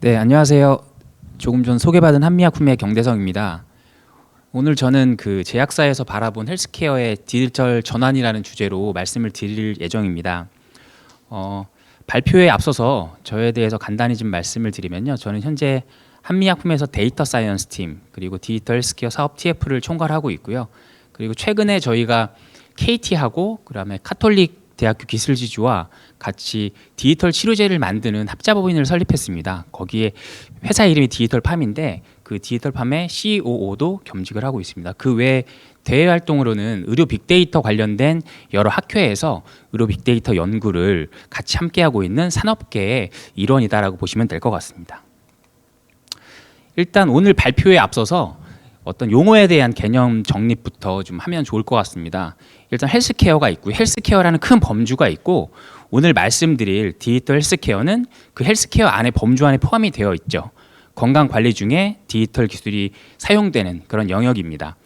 네, 안녕하세요. 조금 전 소개받은 한미약품의 경대성입니다. 오늘 저는 그 제약사에서 바라본 헬스케어의 디지털 전환이라는 주제로 말씀을 드릴 예정입니다. 발표에 앞서서 저에 대해서 간단히 좀 말씀을 드리면요. 저는 현재 한미약품에서 데이터 사이언스 팀 그리고 디지털 헬스케어 사업 TF를 총괄하고 있고요. 그리고 최근에 저희가 KT하고 그다음에 카톨릭 대학교 기술지주와 같이 디지털 치료제를 만드는 합자법인을 설립했습니다. 거기에 회사 이름이 디지털팜인데 그 디지털팜의 COO도 겸직을 하고 있습니다. 그 외 대외 활동으로는 의료 빅데이터 관련된 여러 학회에서 의료 빅데이터 연구를 같이 함께하고 있는 산업계의 일원이다라고 보시면 될 것 같습니다. 일단 오늘 발표에 앞서서 어떤 용어에 대한 개념 정립부터 좀 하면 좋을 것 같습니다. 일단 헬스케어가 있고 헬스케어라는 큰 범주가 있고 오늘 말씀드릴 디지털 헬스케어는 그 헬스케어 안에 범주 안에 포함이 되어 있죠. 건강관리 중에 디지털 기술이 사용되는 그런 영역입니다.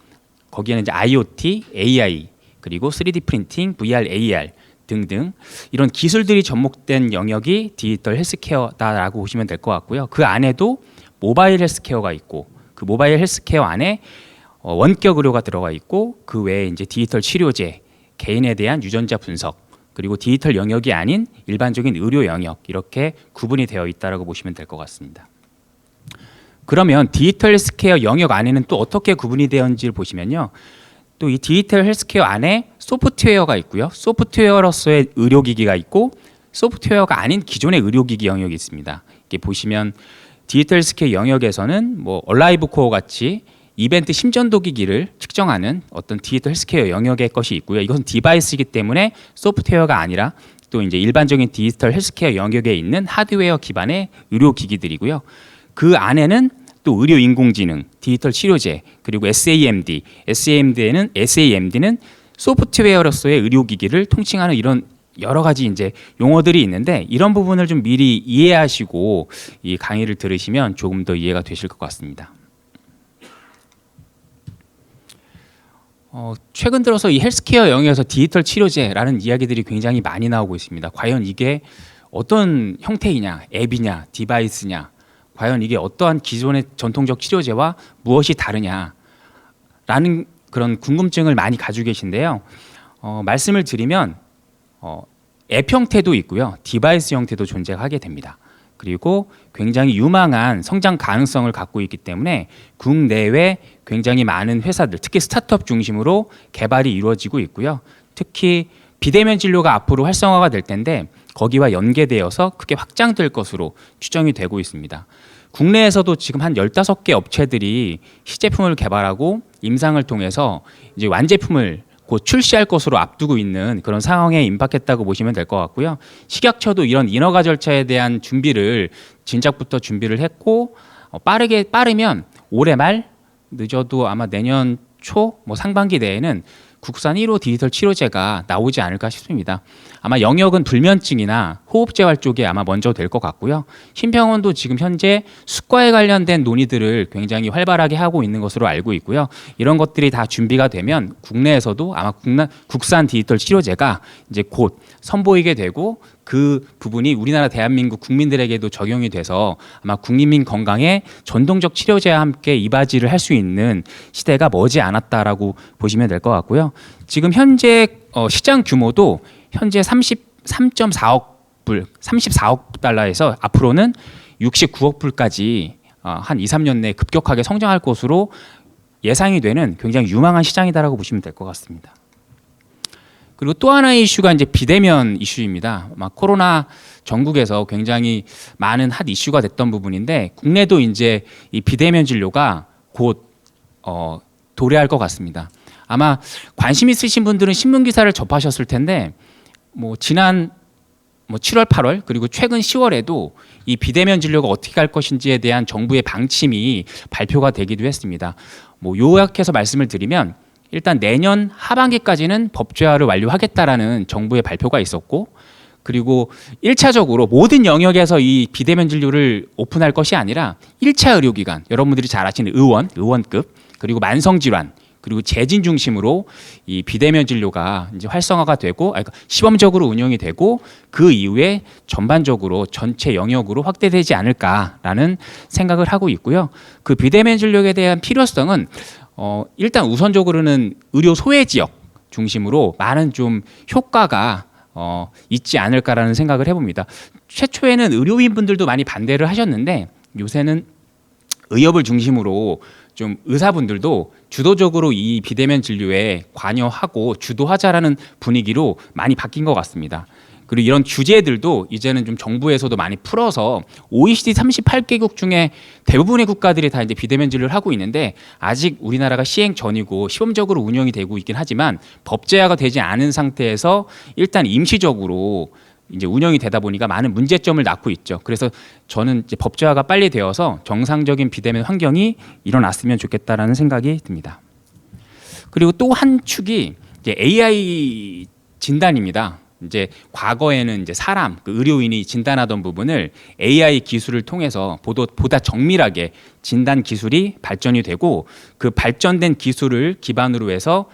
거기에는 이제 IoT, AI, 그리고 3D 프린팅, VR, AR 등등 이런 기술들이 접목된 영역이 디지털 헬스케어다라고 보시면 될 것 같고요. 그 안에도 모바일 헬스케어가 있고 그 모바일 헬스케어 안에 원격 의료가 들어가 있고 그 외에 이제 디지털 치료제, 개인에 대한 유전자 분석, 그리고 디지털 영역이 아닌 일반적인 의료 영역 이렇게 구분이 되어 있다라고 보시면 될 것 같습니다. 그러면 디지털 헬스케어 영역 안에는 또 어떻게 구분이 되었는지를 보시면요. 또 이 디지털 헬스케어 안에 소프트웨어가 있고요. 소프트웨어로서의 의료기기가 있고 소프트웨어가 아닌 기존의 의료기기 영역이 있습니다. 이렇게 보시면 디지털 헬스케어 영역에서는 뭐 얼라이브 코어 같이 이벤트 심전도 기기를 측정하는 어떤 디지털 헬스케어 영역의 것이 있고요. 이것은 디바이스이기 때문에 소프트웨어가 아니라 또 이제 일반적인 디지털 헬스케어 영역에 있는 하드웨어 기반의 의료 기기들이고요. 그 안에는 또 의료 인공지능, 디지털 치료제, 그리고 SAMD는 소프트웨어로서의 의료 기기를 통칭하는 이런 여러 가지 이제 용어들이 있는데 이런 부분을 좀 미리 이해하시고 이 강의를 들으시면 조금 더 이해가 되실 것 같습니다. 최근 들어서 이 헬스케어 영역에서 디지털 치료제라는 이야기들이 굉장히 많이 나오고 있습니다. 과연 이게 어떤 형태이냐, 앱이냐, 디바이스냐, 과연 이게 어떠한 기존의 전통적 치료제와 무엇이 다르냐라는 그런 궁금증을 많이 가지고 계신데요. 말씀을 드리면 앱 형태도 있고요. 디바이스 형태도 존재하게 됩니다. 그리고 굉장히 유망한 성장 가능성을 갖고 있기 때문에 국내외 굉장히 많은 회사들, 특히 스타트업 중심으로 개발이 이루어지고 있고요. 특히 비대면 진료가 앞으로 활성화가 될 텐데 거기와 연계되어서 크게 확장될 것으로 추정이 되고 있습니다. 국내에서도 지금 한 15개 업체들이 시제품을 개발하고 임상을 통해서 이제 완제품을 곧 출시할 것으로 앞두고 있는 그런 상황에 임박했다고 보시면 될 것 같고요. 식약처도 이런 인허가 절차에 대한 준비를 진작부터 준비를 했고 빠르면 올해 말 늦어도 아마 내년 초 상반기 내에는 국산 1호 디지털 치료제가 나오지 않을까 싶습니다. 아마 영역은 불면증이나 호흡재활 쪽에 아마 먼저 될 것 같고요. 신병원도 지금 현재 수과에 관련된 논의들을 굉장히 활발하게 하고 있는 것으로 알고 있고요. 이런 것들이 다 준비가 되면 국내에서도 아마 국산 디지털 치료제가 이제 곧 선보이게 되고 그 부분이 우리나라 대한민국 국민들에게도 적용이 돼서 아마 국민 건강에 전통적 치료제와 함께 이바지를 할 수 있는 시대가 머지 않았다라고 보시면 될 것 같고요. 지금 현재 시장 규모도 현재 34억 달러에서 앞으로는 69억 불까지 한 2, 3년 내에 급격하게 성장할 것으로 예상이 되는 굉장히 유망한 시장이다라고 보시면 될 것 같습니다. 그리고 또 하나의 이슈가 이제 비대면 이슈입니다. 코로나 전국에서 굉장히 많은 핫 이슈가 됐던 부분인데 국내도 이제 이 비대면 진료가 곧 도래할 것 같습니다. 아마 관심 있으신 분들은 신문 기사를 접하셨을 텐데 지난 7월, 8월 그리고 최근 10월에도 이 비대면 진료가 어떻게 갈 것인지에 대한 정부의 방침이 발표가 되기도 했습니다. 요약해서 말씀을 드리면 일단 내년 하반기까지는 법제화를 완료하겠다라는 정부의 발표가 있었고 그리고 1차적으로 모든 영역에서 이 비대면 진료를 오픈할 것이 아니라 1차 의료기관, 여러분들이 잘 아시는 의원급 그리고 만성질환 그리고 재진 중심으로 이 비대면 진료가 이제 활성화가 되고 그러니까 시범적으로 운영이 되고 그 이후에 전반적으로 전체 영역으로 확대되지 않을까라는 생각을 하고 있고요. 그 비대면 진료에 대한 필요성은 일단 우선적으로는 의료 소외 지역 중심으로 많은 좀 효과가 있지 않을까라는 생각을 해봅니다. 최초에는 의료인분들도 많이 반대를 하셨는데 요새는 의협을 중심으로 좀 의사분들도 주도적으로 이 비대면 진료에 관여하고 주도하자라는 분위기로 많이 바뀐 것 같습니다. 그리고 이런 주제들도 이제는 좀 정부에서도 많이 풀어서 OECD 38개국 중에 대부분의 국가들이 다 이제 비대면 진료를 하고 있는데 아직 우리나라가 시행 전이고 시범적으로 운영이 되고 있긴 하지만 법제화가 되지 않은 상태에서 일단 임시적으로 이제 운영이 되다 보니까 많은 문제점을 낳고 있죠. 그래서 저는 이제 법제화가 빨리 되어서 정상적인 비대면 환경이 일어났으면 좋겠다라는 생각이 듭니다. 그리고 또 한 축이 이제 AI 진단입니다. 이제 과거에는 이제 사람, 그 의료인이 진단하던 부분을 AI 기술을 통해서 보다 정밀하게 진단 기술이 발전이 되고 그 발전된 기술을 기반으로 해서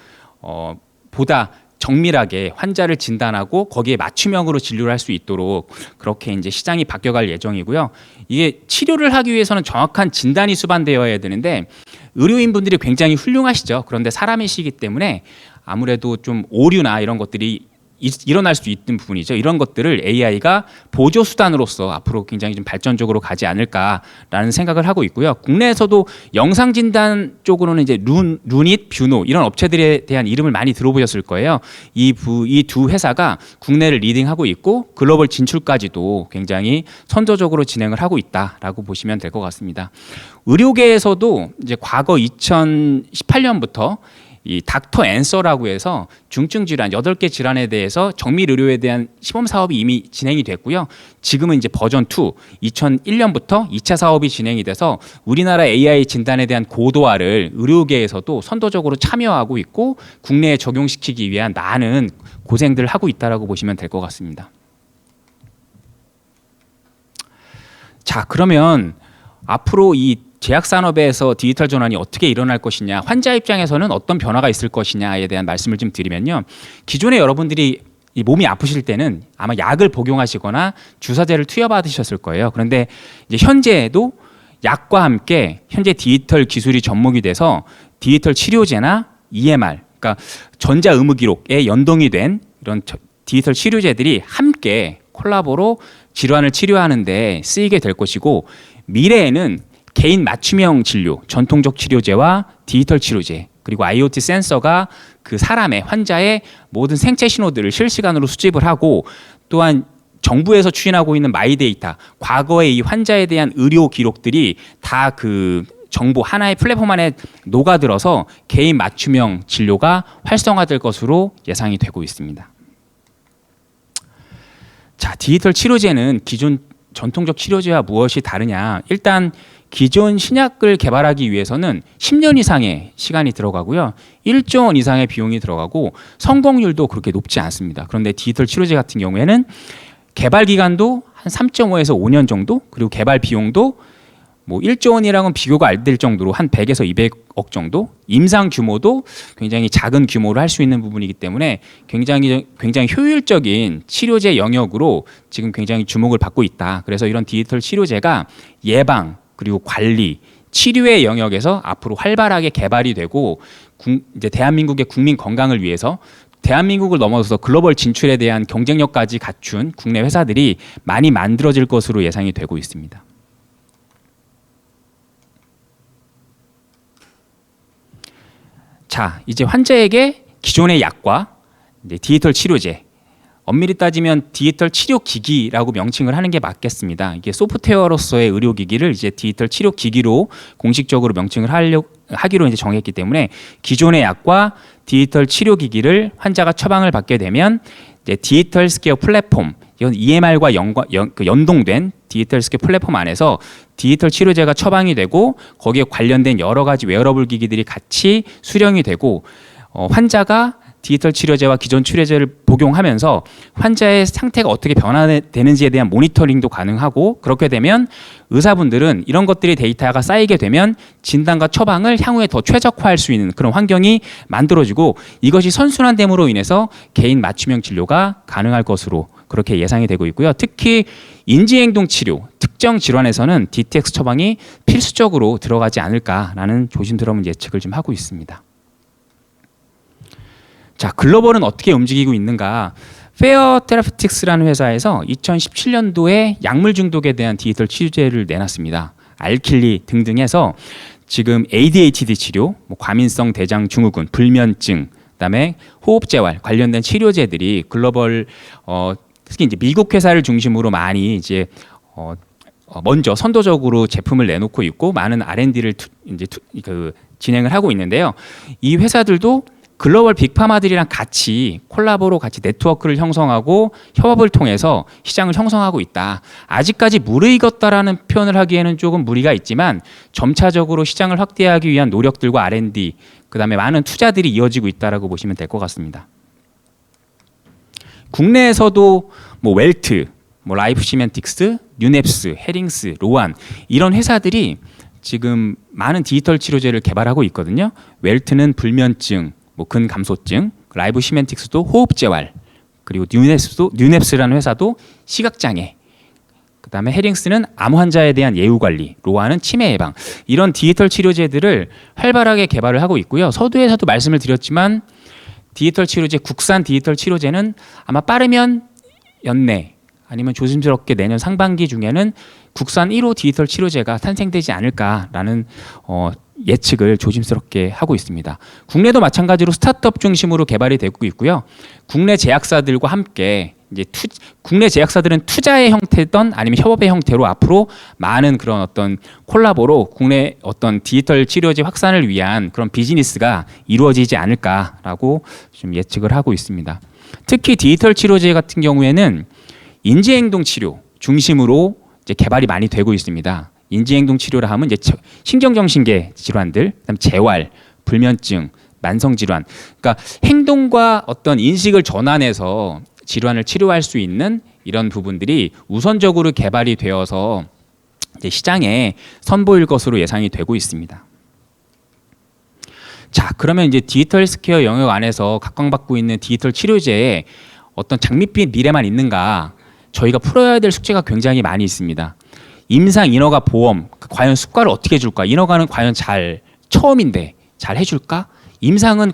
보다 정밀하게 환자를 진단하고 거기에 맞춤형으로 진료를 할 수 있도록 그렇게 이제 시장이 바뀌어갈 예정이고요. 이게 치료를 하기 위해서는 정확한 진단이 수반되어야 되는데 의료인분들이 굉장히 훌륭하시죠. 그런데 사람이시기 때문에 아무래도 좀 오류나 이런 것들이 일어날 수 있는 부분이죠. 이런 것들을 AI가 보조 수단으로서 앞으로 굉장히 좀 발전적으로 가지 않을까라는 생각을 하고 있고요. 국내에서도 영상 진단 쪽으로는 이제 루닛, 뷰노 이런 업체들에 대한 이름을 많이 들어보셨을 거예요. 이 두 회사가 국내를 리딩하고 있고 글로벌 진출까지도 굉장히 선도적으로 진행을 하고 있다라고 보시면 될 것 같습니다. 의료계에서도 이제 과거 2018년부터 이 닥터 앤서라고 해서 중증 질환 8개 질환에 대해서 정밀 의료에 대한 시범 사업이 이미 진행이 됐고요. 지금은 이제 버전 2 2001년부터 2차 사업이 진행이 돼서 우리나라 AI 진단에 대한 고도화를 의료계에서도 선도적으로 참여하고 있고 국내에 적용시키기 위한 많은 고생들을 하고 있다라고 보시면 될 것 같습니다. 자, 그러면 앞으로 이 제약 산업에서 디지털 전환이 어떻게 일어날 것이냐, 환자 입장에서는 어떤 변화가 있을 것이냐에 대한 말씀을 좀 드리면요. 기존에 여러분들이 이 몸이 아프실 때는 아마 약을 복용하시거나 주사제를 투여받으셨을 거예요. 그런데 이제 현재도 약과 함께 현재 디지털 기술이 접목이 돼서 디지털 치료제나 EMR, 그러니까 전자의무 기록에 연동이 된 이런 디지털 치료제들이 함께 콜라보로 질환을 치료하는 데 쓰이게 될 것이고 미래에는 개인 맞춤형 진료, 전통적 치료제와 디지털 치료제 그리고 IoT 센서가 그 사람의 환자의 모든 생체 신호들을 실시간으로 수집을 하고 또한 정부에서 추진하고 있는 마이데이터, 과거의 이 환자에 대한 의료 기록들이 다 그 정보 하나의 플랫폼 안에 녹아들어서 개인 맞춤형 진료가 활성화될 것으로 예상이 되고 있습니다. 자, 디지털 치료제는 기존 전통적 치료제와 무엇이 다르냐? 일단 기존 신약을 개발하기 위해서는 10년 이상의 시간이 들어가고요. 1조 원 이상의 비용이 들어가고 성공률도 그렇게 높지 않습니다. 그런데 디지털 치료제 같은 경우에는 개발 기간도 한 3.5에서 5년 정도, 그리고 개발 비용도 뭐 1조 원이랑은 비교가 안 될 정도로 한 100에서 200억 정도, 임상 규모도 굉장히 작은 규모로 할 수 있는 부분이기 때문에 굉장히 효율적인 치료제 영역으로 지금 굉장히 주목을 받고 있다. 그래서 이런 디지털 치료제가 예방 그리고 관리, 치료의 영역에서 앞으로 활발하게 개발이 되고 이제 대한민국의 국민 건강을 위해서 대한민국을 넘어서서 글로벌 진출에 대한 경쟁력까지 갖춘 국내 회사들이 많이 만들어질 것으로 예상이 되고 있습니다. 자, 이제 환자에게 기존의 약과 이제 디지털 치료제, 엄밀히 따지면 디지털 치료 기기라고 명칭을 하는 게 맞겠습니다. 이게 소프트웨어로서의 의료 기기를 이제 디지털 치료 기기로 공식적으로 명칭을 하기로 이제 정했기 때문에 기존의 약과 디지털 치료 기기를 환자가 처방을 받게 되면 이제 디지털 스퀘어 플랫폼, 이건 EMR과 연동된 디지털 스퀘어 플랫폼 안에서 디지털 치료제가 처방이 되고 거기에 관련된 여러 가지 웨어러블 기기들이 같이 수령이 되고 환자가 디지털 치료제와 기존 치료제를 복용하면서 환자의 상태가 어떻게 변화되는지에 대한 모니터링도 가능하고, 그렇게 되면 의사분들은 이런 것들이 데이터가 쌓이게 되면 진단과 처방을 향후에 더 최적화할 수 있는 그런 환경이 만들어지고, 이것이 선순환됨으로 인해서 개인 맞춤형 진료가 가능할 것으로 그렇게 예상이 되고 있고요. 특히 인지행동 치료, 특정 질환에서는 DTX 처방이 필수적으로 들어가지 않을까라는 조심스러운 예측을 좀 하고 있습니다. 자, 글로벌은 어떻게 움직이고 있는가? 페어 테라피틱스라는 회사에서 2017년도에 약물 중독에 대한 디지털 치료제를 내놨습니다. 알킬리 등등 해서 지금 ADHD 치료, 과민성 대장 증후군, 불면증, 그다음에 호흡재활 관련된 치료제들이 글로벌 특히 이제 미국 회사를 중심으로 많이 이제 먼저 선도적으로 제품을 내놓고 있고, 많은 R&D를 진행을 하고 있는데요. 이 회사들도 글로벌 빅파마들이랑 같이 콜라보로 같이 네트워크를 형성하고 협업을 통해서 시장을 형성하고 있다. 아직까지 무르익었다라는 표현을 하기에는 조금 무리가 있지만 점차적으로 시장을 확대하기 위한 노력들과 R&D, 그다음에 많은 투자들이 이어지고 있다라고 보시면 될 것 같습니다. 국내에서도 웰트, 라이프 시멘틱스, 뉴넵스, 헤링스, 로안 이런 회사들이 지금 많은 디지털 치료제를 개발하고 있거든요. 웰트는 불면증, 근감소증, 라이브 시멘틱스도 호흡재활, 그리고 뉴넵스라는 회사도 시각장애, 그다음에 헤링스는 암 환자에 대한 예후관리, 로아는 치매 예방, 이런 디지털 치료제들을 활발하게 개발을 하고 있고요. 서두에서도 말씀을 드렸지만 디지털 치료제, 국산 디지털 치료제는 아마 빠르면 연내 아니면 조심스럽게 내년 상반기 중에는 국산 1호 디지털 치료제가 탄생되지 않을까라는 예측을 조심스럽게 하고 있습니다. 국내도 마찬가지로 스타트업 중심으로 개발이 되고 있고요. 국내 제약사들과 함께 이제 국내 제약사들은 투자의 형태든 아니면 협업의 형태로 앞으로 많은 그런 어떤 콜라보로 국내 어떤 디지털 치료제 확산을 위한 그런 비즈니스가 이루어지지 않을까라고 좀 예측을 하고 있습니다. 특히 디지털 치료제 같은 경우에는 인지행동 치료 중심으로 이제 개발이 많이 되고 있습니다. 인지행동 치료라 하면 이제 신경정신계 질환들, 그다음 재활, 불면증, 만성질환, 그러니까 행동과 어떤 인식을 전환해서 질환을 치료할 수 있는 이런 부분들이 우선적으로 개발이 되어서 이제 시장에 선보일 것으로 예상이 되고 있습니다. 자, 그러면 이제 디지털 헬스케어 영역 안에서 각광받고 있는 디지털 치료제에 어떤 장밋빛 미래만 있는가? 저희가 풀어야 될 숙제가 굉장히 많이 있습니다. 임상 인허가 보험, 과연 수가를 어떻게 해줄까? 인허가는 과연 처음인데 잘 해줄까? 임상은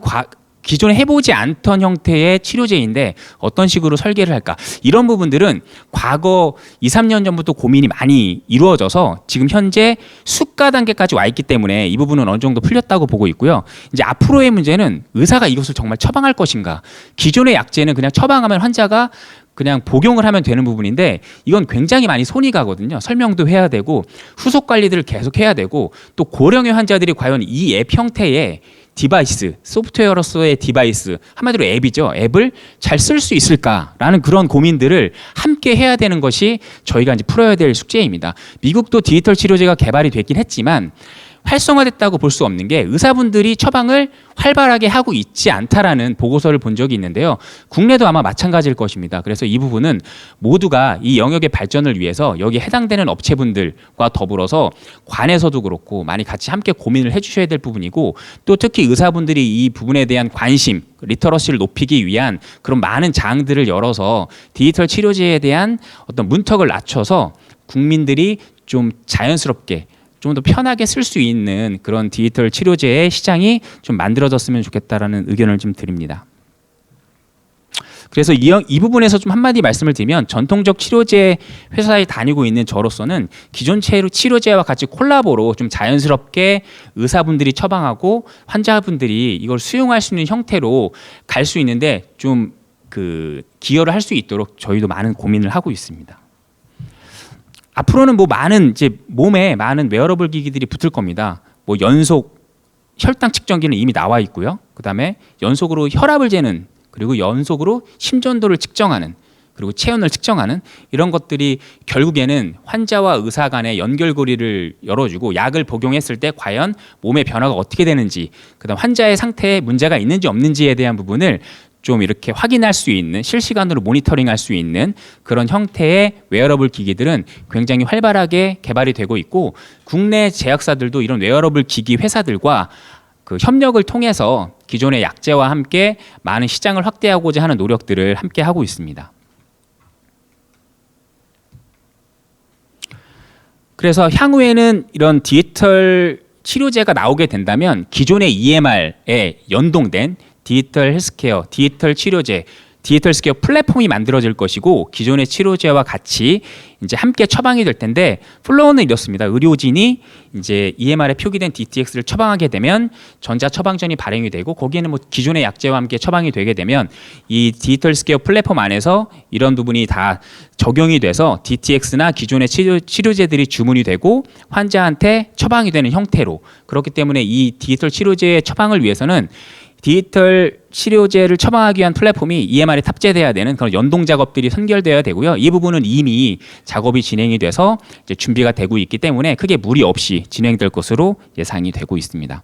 기존에 해보지 않던 형태의 치료제인데 어떤 식으로 설계를 할까? 이런 부분들은 과거 2, 3년 전부터 고민이 많이 이루어져서 지금 현재 수가 단계까지 와 있기 때문에 이 부분은 어느 정도 풀렸다고 보고 있고요. 이제 앞으로의 문제는 의사가 이것을 정말 처방할 것인가? 기존의 약제는 그냥 처방하면 환자가 그냥 복용을 하면 되는 부분인데 이건 굉장히 많이 손이 가거든요. 설명도 해야 되고 후속 관리들을 계속 해야 되고, 또 고령의 환자들이 과연 이 앱 형태의 디바이스, 소프트웨어로서의 디바이스, 한마디로 앱이죠. 앱을 잘 쓸 수 있을까라는 그런 고민들을 함께 해야 되는 것이 저희가 이제 풀어야 될 숙제입니다. 미국도 디지털 치료제가 개발이 됐긴 했지만 활성화됐다고 볼 수 없는 게 의사분들이 처방을 활발하게 하고 있지 않다라는 보고서를 본 적이 있는데요. 국내도 아마 마찬가지일 것입니다. 그래서 이 부분은 모두가 이 영역의 발전을 위해서 여기에 해당되는 업체분들과 더불어서 관에서도 그렇고 많이 같이 함께 고민을 해주셔야 될 부분이고, 또 특히 의사분들이 이 부분에 대한 관심, 리터러시를 높이기 위한 그런 많은 장들을 열어서 디지털 치료제에 대한 어떤 문턱을 낮춰서 국민들이 좀 자연스럽게 좀 더 편하게 쓸 수 있는 그런 디지털 치료제의 시장이 좀 만들어졌으면 좋겠다라는 의견을 좀 드립니다. 그래서 이 부분에서 좀 한마디 말씀을 드리면, 전통적 치료제 회사에 다니고 있는 저로서는 기존 치료제와 같이 콜라보로 좀 자연스럽게 의사분들이 처방하고 환자분들이 이걸 수용할 수 있는 형태로 갈 수 있는데 좀 기여를 할 수 있도록 저희도 많은 고민을 하고 있습니다. 앞으로는 많은 이제 몸에 많은 웨어러블 기기들이 붙을 겁니다. 연속 혈당 측정기는 이미 나와 있고요. 그다음에 연속으로 혈압을 재는, 그리고 연속으로 심전도를 측정하는, 그리고 체온을 측정하는 이런 것들이 결국에는 환자와 의사 간의 연결고리를 열어주고 약을 복용했을 때 과연 몸의 변화가 어떻게 되는지, 그다음 환자의 상태에 문제가 있는지 없는지에 대한 부분을 좀 이렇게 확인할 수 있는, 실시간으로 모니터링할 수 있는 그런 형태의 웨어러블 기기들은 굉장히 활발하게 개발이 되고 있고, 국내 제약사들도 이런 웨어러블 기기 회사들과 그 협력을 통해서 기존의 약제와 함께 많은 시장을 확대하고자 하는 노력들을 함께 하고 있습니다. 그래서 향후에는 이런 디지털 치료제가 나오게 된다면 기존의 EMR에 연동된 디지털 헬스케어, 디지털 치료제, 디지털 헬스케어 플랫폼이 만들어질 것이고, 기존의 치료제와 같이 이제 함께 처방이 될 텐데, 플로우는 이렇습니다. 의료진이 이제 EMR에 표기된 DTX를 처방하게 되면 전자 처방전이 발행이 되고, 거기에는 뭐 기존의 약제와 함께 처방이 되게 되면 이 디지털 헬스케어 플랫폼 안에서 이런 부분이 다 적용이 돼서 DTX나 기존의 치료제들이 주문이 되고 환자한테 처방이 되는 형태로, 그렇기 때문에 이 디지털 치료제의 처방을 위해서는 디지털 치료제를 처방하기 위한 플랫폼이 EMR에 탑재돼야 되는 그런 연동 작업들이 선결되어야 되고요. 이 부분은 이미 작업이 진행이 돼서 이제 준비가 되고 있기 때문에 크게 무리 없이 진행될 것으로 예상이 되고 있습니다.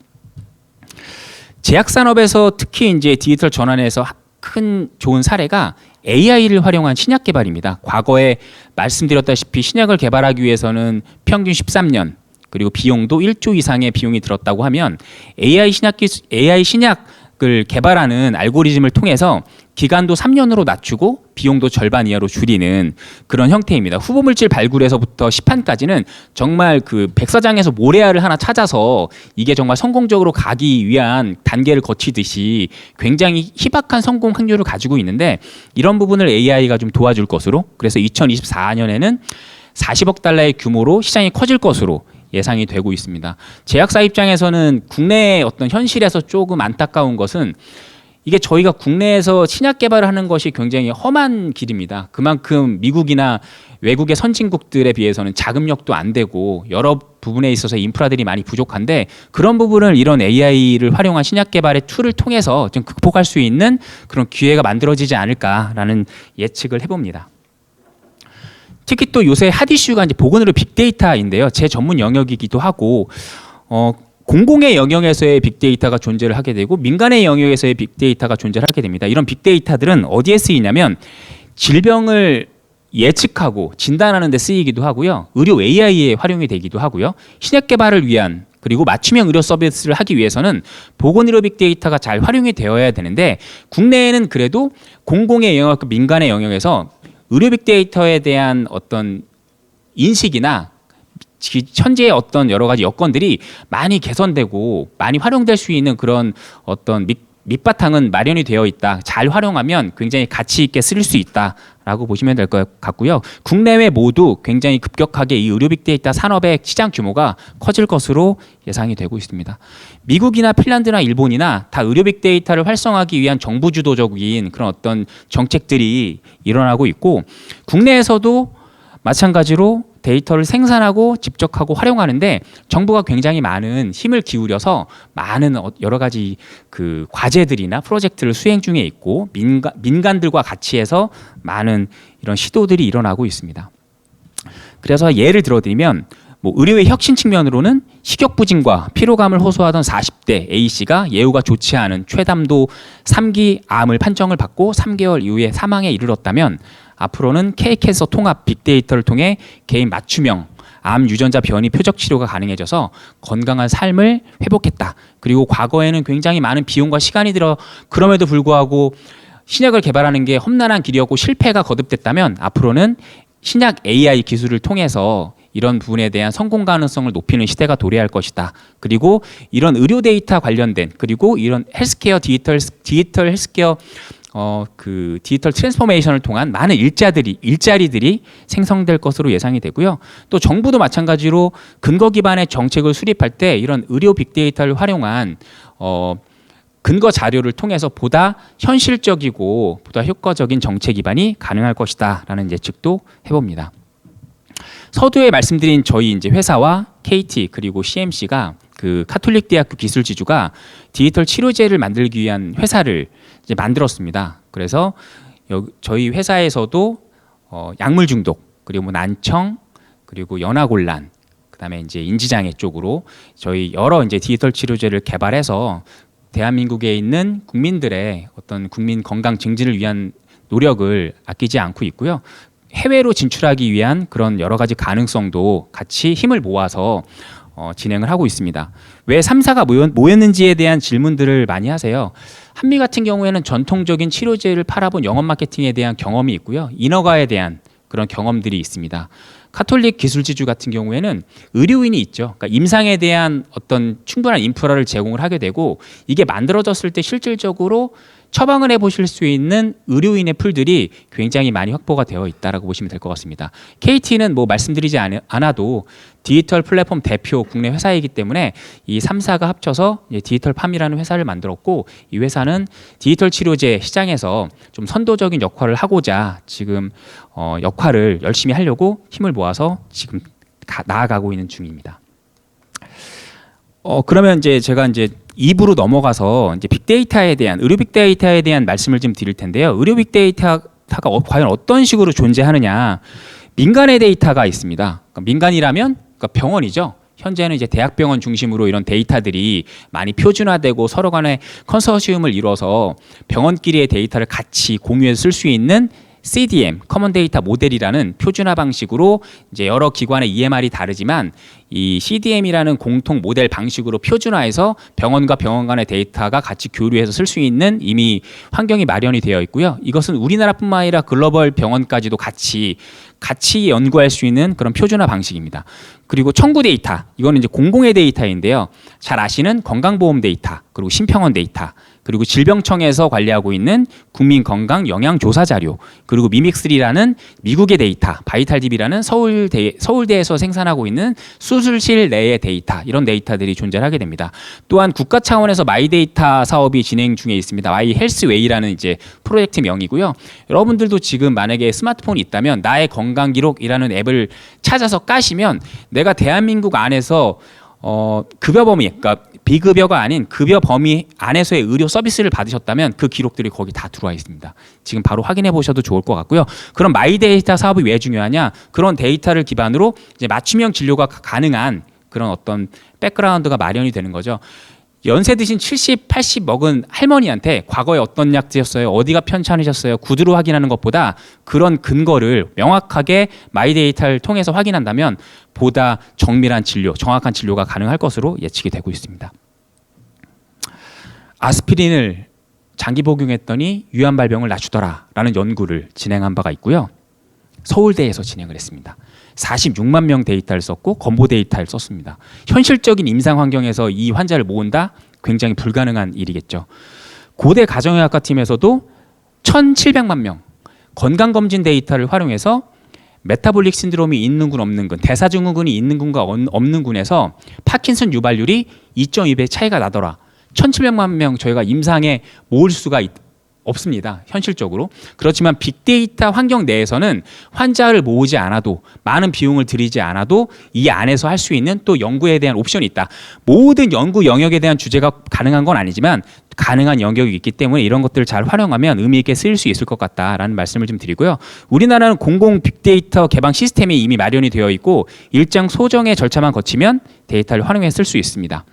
제약 산업에서 특히 이제 디지털 전환에서 큰 좋은 사례가 AI를 활용한 신약 개발입니다. 과거에 말씀드렸다시피 신약을 개발하기 위해서는 평균 13년, 그리고 비용도 1조 이상의 비용이 들었다고 하면 AI 신약을 개발하는 알고리즘을 통해서 기간도 3년으로 낮추고 비용도 절반 이하로 줄이는 그런 형태입니다. 후보물질 발굴에서부터 시판까지는 정말 그 백사장에서 모래알을 하나 찾아서 이게 정말 성공적으로 가기 위한 단계를 거치듯이 굉장히 희박한 성공 확률을 가지고 있는데, 이런 부분을 AI가 좀 도와줄 것으로, 그래서 2024년에는 40억 달러의 규모로 시장이 커질 것으로 예상이 되고 있습니다. 제약사 입장에서는 국내의 어떤 현실에서 조금 안타까운 것은, 이게 저희가 국내에서 신약 개발을 하는 것이 굉장히 험한 길입니다. 그만큼 미국이나 외국의 선진국들에 비해서는 자금력도 안 되고 여러 부분에 있어서 인프라들이 많이 부족한데, 그런 부분을 이런 AI를 활용한 신약 개발의 툴을 통해서 좀 극복할 수 있는 그런 기회가 만들어지지 않을까라는 예측을 해봅니다. 특히 또 요새 핫 이슈가 이제 보건의료 빅데이터인데요. 제 전문 영역이기도 하고, 공공의 영역에서의 빅데이터가 존재를 하게 되고 민간의 영역에서의 빅데이터가 존재를 하게 됩니다. 이런 빅데이터들은 어디에 쓰이냐면 질병을 예측하고 진단하는 데 쓰이기도 하고요. 의료 AI에 활용이 되기도 하고요. 신약 개발을 위한, 그리고 맞춤형 의료 서비스를 하기 위해서는 보건의료 빅데이터가 잘 활용이 되어야 되는데, 국내에는 그래도 공공의 영역, 민간의 영역에서 의료 빅데이터에 대한 어떤 인식이나 현재의 어떤 여러 가지 여건들이 많이 개선되고 많이 활용될 수 있는 그런 어떤 밑바탕은 마련이 되어 있다. 잘 활용하면 굉장히 가치 있게 쓸 수 있다라고 보시면 될 것 같고요. 국내외 모두 굉장히 급격하게 이 의료 빅데이터 산업의 시장 규모가 커질 것으로 예상이 되고 있습니다. 미국이나 핀란드나 일본이나 다 의료 빅데이터를 활성화하기 위한 정부 주도적인 그런 어떤 정책들이 일어나고 있고, 국내에서도 마찬가지로 데이터를 생산하고 집적하고 활용하는데 정부가 굉장히 많은 힘을 기울여서 많은 여러 가지 그 과제들이나 프로젝트를 수행 중에 있고, 민간들과 같이 해서 많은 이런 시도들이 일어나고 있습니다. 그래서 예를 들어드리면, 뭐 의료의 혁신 측면으로는 식욕부진과 피로감을 호소하던 40대 A씨가 예후가 좋지 않은 최담도 3기 암을 판정을 받고 3개월 이후에 사망에 이르렀다면, 앞으로는 K캐서 통합 빅데이터를 통해 개인 맞춤형 암 유전자 변이 표적 치료가 가능해져서 건강한 삶을 회복했다. 그리고 과거에는 굉장히 많은 비용과 시간이 들어 그럼에도 불구하고 신약을 개발하는 게 험난한 길이었고 실패가 거듭됐다면, 앞으로는 신약 AI 기술을 통해서 이런 부분에 대한 성공 가능성을 높이는 시대가 도래할 것이다. 그리고 이런 의료 데이터 관련된, 그리고 이런 헬스케어 디지털 헬스케어 그 디지털 트랜스포메이션을 통한 많은 일자리들이 생성될 것으로 예상이 되고요. 또 정부도 마찬가지로 근거 기반의 정책을 수립할 때 이런 의료 빅데이터를 활용한 근거 자료를 통해서 보다 현실적이고 보다 효과적인 정책 기반이 가능할 것이다라는 예측도 해봅니다. 서두에 말씀드린 저희 이제 회사와 KT 그리고 CMC가 그 카톨릭 대학교 기술지주가 디지털 치료제를 만들기 위한 회사를 이제 만들었습니다. 그래서 저희 회사에서도 약물 중독, 그리고 뭐 난청, 그리고 연화곤란, 그다음에 이제 인지장애 쪽으로 저희 여러 이제 디지털 치료제를 개발해서 대한민국에 있는 국민들의 어떤 국민 건강 증진을 위한 노력을 아끼지 않고 있고요. 해외로 진출하기 위한 그런 여러 가지 가능성도 같이 힘을 모아서 진행을 하고 있습니다. 왜 3사가 모였는지에 대한 질문들을 많이 하세요. 한미 같은 경우에는 전통적인 치료제를 팔아본 영업 마케팅에 대한 경험이 있고요. 인허가에 대한 그런 경험들이 있습니다. 카톨릭 기술지주 같은 경우에는 의료인이 있죠. 그러니까 임상에 대한 어떤 충분한 인프라를 제공을 하게 되고 이게 만들어졌을 때 실질적으로 처방을 해보실 수 있는 의료인의 풀들이 굉장히 많이 확보가 되어 있다라고 보시면 될 것 같습니다. KT는 뭐 말씀드리지 않아도 디지털 플랫폼 대표 국내 회사이기 때문에 이 3사가 합쳐서 디지털팜이라는 회사를 만들었고 이 회사는 디지털 치료제 시장에서 좀 선도적인 역할을 하고자 지금 역할을 열심히 하려고 힘을 모아서 지금 나아가고 있는 중입니다. 그러면 이제 제가 이제 2부로 넘어가서 이제 빅데이터에 대한 의료 빅데이터에 대한 말씀을 좀 드릴 텐데요. 의료 빅데이터가 과연 어떤 식으로 존재하느냐? 민간의 데이터가 있습니다. 그러니까 민간이라면 그러니까 병원이죠. 현재는 이제 대학병원 중심으로 이런 데이터들이 많이 표준화되고 서로 간에 컨소시엄을 이뤄서 병원끼리의 데이터를 같이 공유해서 쓸 수 있는 CDM, 커먼 데이터 모델이라는 표준화 방식으로 이제 여러 기관의 EMR이 다르지만 이 CDM이라는 공통 모델 방식으로 표준화해서 병원과 병원 간의 데이터가 같이 교류해서 쓸 수 있는 이미 환경이 마련이 되어 있고요. 이것은 우리나라뿐만 아니라 글로벌 병원까지도 같이 연구할 수 있는 그런 표준화 방식입니다. 그리고 청구 데이터, 이거는 이제 공공의 데이터인데요. 잘 아시는 건강보험 데이터, 그리고 심평원 데이터, 그리고 질병청에서 관리하고 있는 국민건강 영양조사 자료, 그리고 미믹3라는 미국의 데이터, 바이탈딥이라는 서울대에서 생산하고 있는 수술실 내의 데이터, 이런 데이터들이 존재하게 됩니다. 또한 국가 차원에서 마이데이터 사업이 진행 중에 있습니다. 마이헬스웨이라는 이제 프로젝트명이고요. 여러분들도 지금 만약에 스마트폰이 있다면 나의 건강기록이라는 앱을 찾아서 까시면 내가 대한민국 안에서 급여 범위, 그러니까 비급여가 아닌 급여 범위 안에서의 의료 서비스를 받으셨다면 그 기록들이 거기 다 들어와 있습니다. 지금 바로 확인해 보셔도 좋을 것 같고요. 그럼 마이데이터 사업이 왜 중요하냐? 그런 데이터를 기반으로 이제 맞춤형 진료가 가능한 그런 어떤 백그라운드가 마련이 되는 거죠. 연세 드신 70, 80 먹은 할머니한테 과거에 어떤 약 드셨어요? 어디가 편찮으셨어요? 구두로 확인하는 것보다 그런 근거를 명확하게 마이데이터를 통해서 확인한다면 보다 정밀한 진료, 정확한 진료가 가능할 것으로 예측이 되고 있습니다. 아스피린을 장기 복용했더니 위암 발병을 낮추더라라는 연구를 진행한 바가 있고요. 서울대에서 진행을 했습니다. 46만 명 데이터를 썼고 건보 데이터를 썼습니다. 현실적인 임상 환경에서 이 환자를 모은다? 굉장히 불가능한 일이겠죠. 고대 가정의학과 팀에서도 1,700만 명 건강검진 데이터를 활용해서 메타볼릭 신드롬이 있는 군 없는 군, 대사증후군이 있는 군과 없는 군에서 파킨슨 유발률이 2.2배 차이가 나더라. 1,700만 명 저희가 임상에 모을 수가 없습니다. 현실적으로. 그렇지만 빅데이터 환경 내에서는 환자를 모으지 않아도 많은 비용을 들이지 않아도 이 안에서 할 수 있는 또 연구에 대한 옵션이 있다. 모든 연구 영역에 대한 주제가 가능한 건 아니지만 가능한 영역이 있기 때문에 이런 것들을 잘 활용하면 의미 있게 쓰일 수 있을 것 같다라는 말씀을 좀 드리고요. 우리나라는 공공 빅데이터 개방 시스템이 이미 마련이 되어 있고 일정 소정의 절차만 거치면 데이터를 활용해 쓸 수 있습니다.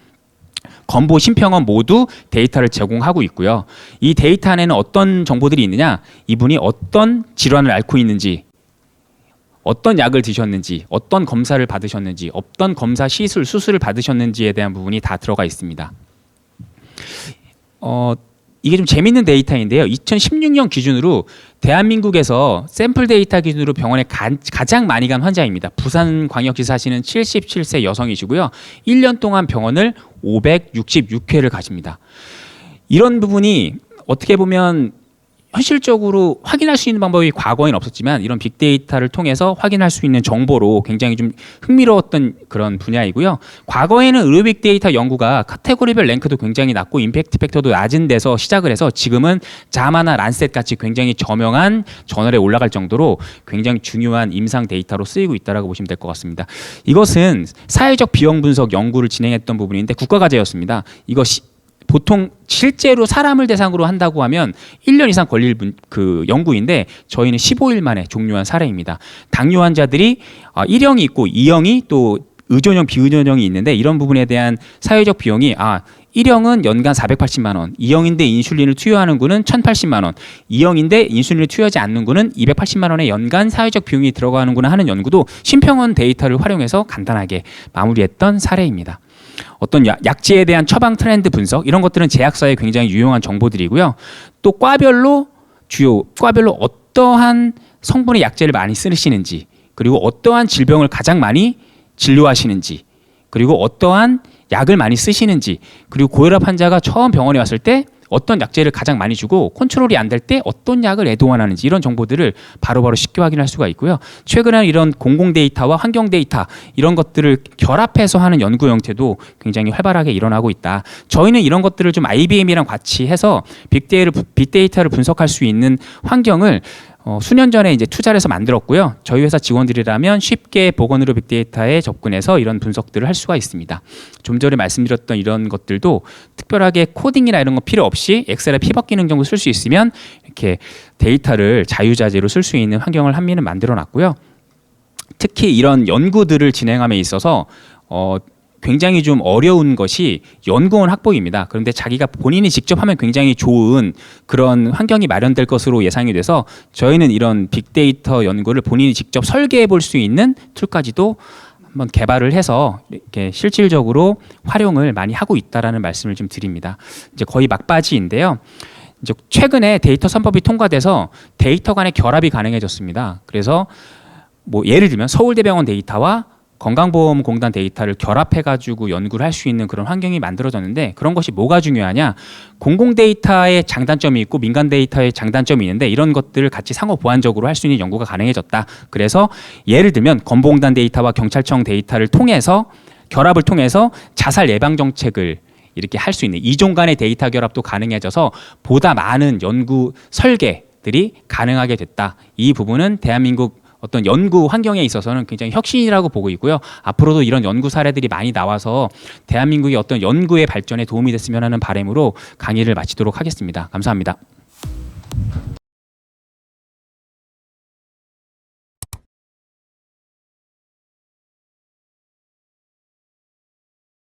건보, 심평원 모두 데이터를 제공하고 있고요. 이 데이터 안에는 어떤 정보들이 있느냐? 이분이 어떤 질환을 앓고 있는지, 어떤 약을 드셨는지, 어떤 검사를 받으셨는지, 어떤 검사 수술을 받으셨는지에 대한 부분이 다 들어가 있습니다. 이게 좀 재밌는 데이터인데요. 2016년 기준으로 대한민국에서 샘플 데이터 기준으로 병원에 가장 많이 간 환자입니다. 부산광역시 사시는 77세 여성이시고요. 1년 동안 병원을 566회를 가십니다. 이런 부분이 어떻게 보면 현실적으로 확인할 수 있는 방법이 과거에는 없었지만 이런 빅데이터를 통해서 확인할 수 있는 정보로 굉장히 좀 흥미로웠던 그런 분야이고요. 과거에는 의료 빅데이터 연구가 카테고리별 랭크도 굉장히 낮고 임팩트 팩터도 낮은 데서 시작을 해서 지금은 자마나 란셋 같이 굉장히 저명한 저널에 올라갈 정도로 굉장히 중요한 임상 데이터로 쓰이고 있다고 보시면 될 것 같습니다. 이것은 사회적 비용 분석 연구를 진행했던 부분인데 국가과제였습니다. 이거 보통 실제로 사람을 대상으로 한다고 하면 1년 이상 걸릴 그 연구인데 저희는 15일 만에 종료한 사례입니다. 당뇨 환자들이 1형이 있고 2형이 또 의존형, 비의존형이 있는데 이런 부분에 대한 사회적 비용이 1형은 연간 480만 원, 2형인데 인슐린을 투여하는 군은 1,080만 원, 2형인데 인슐린을 투여하지 않는 군은 280만 원의 연간 사회적 비용이 들어가는구나 하는 연구도 심평원 데이터를 활용해서 간단하게 마무리했던 사례입니다. 어떤 약제에 대한 처방 트렌드 분석 이런 것들은 제약사에 굉장히 유용한 정보들이고요. 또 과별로 어떠한 성분의 약제를 많이 쓰시는지, 그리고 어떠한 질병을 가장 많이 진료하시는지, 그리고 어떠한 약을 많이 쓰시는지, 그리고 고혈압 환자가 처음 병원에 왔을 때 어떤 약제를 가장 많이 주고 컨트롤이 안 될 때 어떤 약을 애동하는지 이런 정보들을 바로바로 쉽게 확인할 수가 있고요. 최근에는 이런 공공 데이터와 환경 데이터 이런 것들을 결합해서 하는 연구 형태도 굉장히 활발하게 일어나고 있다. 저희는 이런 것들을 좀 IBM이랑 같이 해서 빅데이터를 분석할 수 있는 환경을 수년 전에 이제 투자를 해서 만들었고요. 저희 회사 직원들이라면 쉽게 보건의료 빅데이터에 접근해서 이런 분석들을 할 수가 있습니다. 좀 전에 말씀드렸던 이런 것들도 특별하게 코딩이나 이런 거 필요 없이 엑셀에 피벗 기능 정도 쓸 수 있으면 이렇게 데이터를 자유자재로 쓸 수 있는 환경을 한미는 만들어 놨고요. 특히 이런 연구들을 진행함에 있어서 굉장히 좀 어려운 것이 연구원 확보입니다. 그런데 자기가 본인이 직접 하면 굉장히 좋은 그런 환경이 마련될 것으로 예상이 돼서 저희는 이런 빅데이터 연구를 본인이 직접 설계해 볼 수 있는 툴까지도 한번 개발을 해서 이렇게 실질적으로 활용을 많이 하고 있다라는 말씀을 좀 드립니다. 이제 거의 막바지인데요. 이제 최근에 데이터 3법이 통과돼서 데이터 간의 결합이 가능해졌습니다. 그래서 뭐 예를 들면 서울대병원 데이터와 건강보험공단 데이터를 결합해가지고 연구를 할 수 있는 그런 환경이 만들어졌는데 그런 것이 뭐가 중요하냐? 공공 데이터의 장단점이 있고 민간 데이터의 장단점이 있는데 이런 것들을 같이 상호 보완적으로 할 수 있는 연구가 가능해졌다. 그래서 예를 들면 건보공단 데이터와 경찰청 데이터를 통해서 결합을 통해서 자살 예방 정책을 이렇게 할 수 있는 이종 간의 데이터 결합도 가능해져서 보다 많은 연구 설계들이 가능하게 됐다. 이 부분은 대한민국 어떤 연구 환경에 있어서는 굉장히 혁신이라고 보고 있고요. 앞으로도 이런 연구 사례들이 많이 나와서 대한민국의 어떤 연구의 발전에 도움이 됐으면 하는 바람으로 강의를 마치도록 하겠습니다. 감사합니다.